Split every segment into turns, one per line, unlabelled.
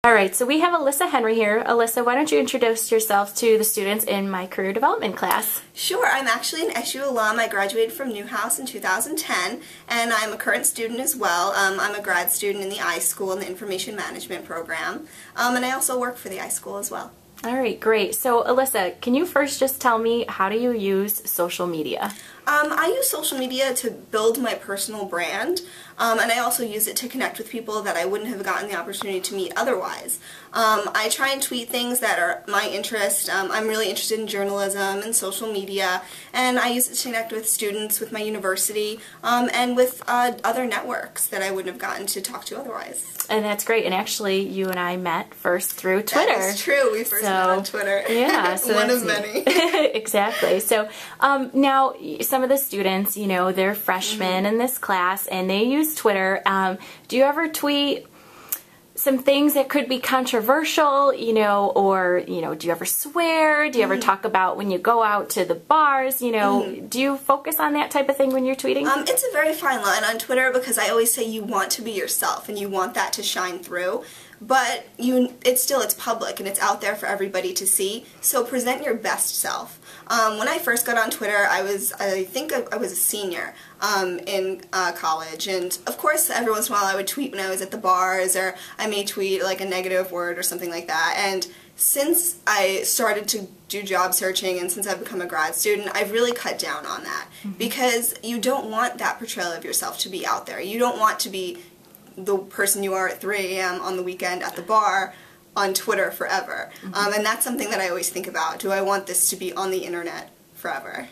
All right, so we have Alyssa Henry here. Alyssa, why don't you introduce yourself to the students in my career development class?
Sure, I'm actually an SU alum. I graduated from Newhouse in 2010, and I'm a current student as well. I'm a grad student in the iSchool in the Information Management program, and I also work for the iSchool as well.
All right, great. So Alyssa, can you first just tell me, how do you use social media?
I use social media to build my personal brand, and I also use it to connect with people that I wouldn't have gotten the opportunity to meet otherwise. I try and tweet things that are my interest. I'm really interested in journalism and social media, and I use it to connect with students, with my university, and with other networks that I wouldn't have gotten to talk to otherwise.
And that's great. And actually, you and I met first through Twitter.
That is true. We first met on Twitter.
Yeah. So
one of many.
Exactly. So now, some of the students, you know, they're freshmen in this class, and they use Twitter. Do you ever tweet some things that could be controversial, you know, or, you know, do you ever swear? Do you ever talk about when you go out to the bars, you know, do you focus on that type of thing when you're tweeting?
It's a very fine line on Twitter, because I always say you want to be yourself and you want that to shine through. But it's public and it's out there for everybody to see, so present your best self. When I first got on Twitter, I think I was a senior in college, and of course every once in a while I would tweet when I was at the bars, or I may tweet like a negative word or something like that. And since I started to do job searching and since I've become a grad student, I've really cut down on that, because you don't want that portrayal of yourself to be out there. You don't want to be the person you are at 3 a.m. on the weekend at the bar on Twitter forever. And that's something that I always think about. Do I want this to be on the internet forever?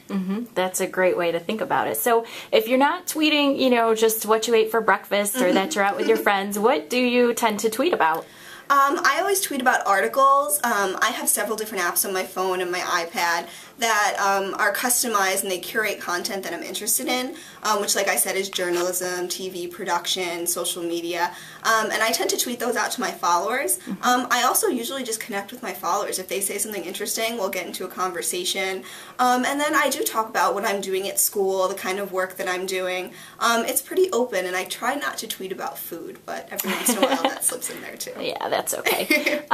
That's a great way to think about it. So if you're not tweeting, you know, just what you ate for breakfast or that you're out with your friends, what do you tend to tweet about?
I always tweet about articles. I have several different apps on my phone and my iPad that are customized, and they curate content that I'm interested in, which, like I said, is journalism, TV production, social media, and I tend to tweet those out to my followers. I also usually just connect with my followers. If they say something interesting, we'll get into a conversation, and then I do talk about what I'm doing at school, the kind of work that I'm doing. It's pretty open, and I try not to tweet about food, but every once in a while that slips in there too.
Yeah, that's okay.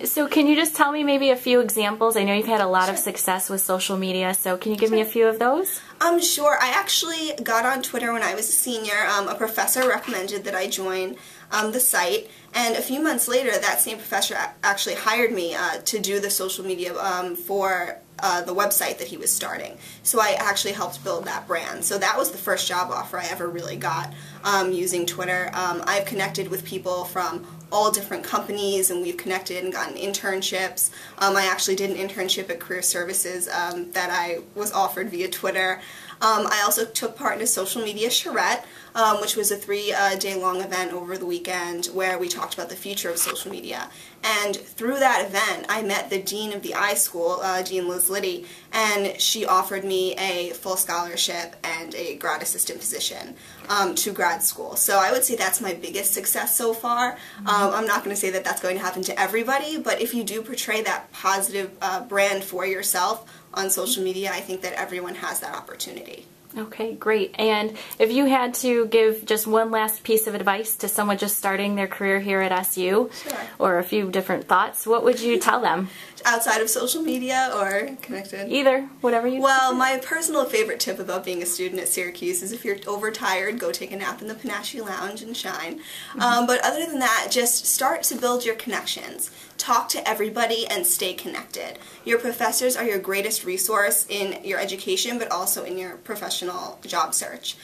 So can you just tell me maybe a few examples? I know you've had a lot of success with social media, so can you give me a few of those?
Sure. I actually got on Twitter when I was a senior. A professor recommended that I join the site, and a few months later that same professor actually hired me to do the social media for the website that he was starting. So I actually helped build that brand. So that was the first job offer I ever really got using Twitter. I've connected with people from all different companies, and we've connected and gotten internships. I actually did an internship at Career Services that I was offered via Twitter. I also took part in a social media charrette, which was a 3-day-long event over the weekend where we talked about the future of social media. And through that event, I met the dean of the iSchool, Dean Liz Liddy, and she offered me a full scholarship and a grad assistant position to grad school. So I would say that's my biggest success so far. I'm not going to say that that's going to happen to everybody, but if you do portray that positive brand for yourself on social media, I think that everyone has that opportunity.
Okay, great. And if you had to give just one last piece of advice to someone just starting their career here at SU, or a few different thoughts, what would you tell them?
Outside of social media or connected?
Either, whatever you
Well, my personal favorite tip about being a student at Syracuse is if you're overtired, go take a nap in the Panache Lounge and shine. But other than that, just start to build your connections. Talk to everybody and stay connected. Your professors are your greatest resource in your education, but also in your professional job search.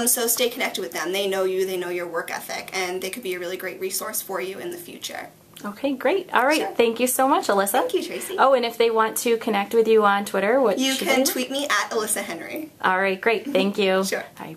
So stay connected with them. They know you, they know your work ethic, and they could be a really great resource for you in the future.
Okay, great. All right. Sure. Thank you so much, Alyssa.
Thank you, Tracy.
Oh, and if they want to connect with you on Twitter, what
you
should
can
they
tweet me at Alyssa Henry.
All right, great. Thank you.
Sure.
All right.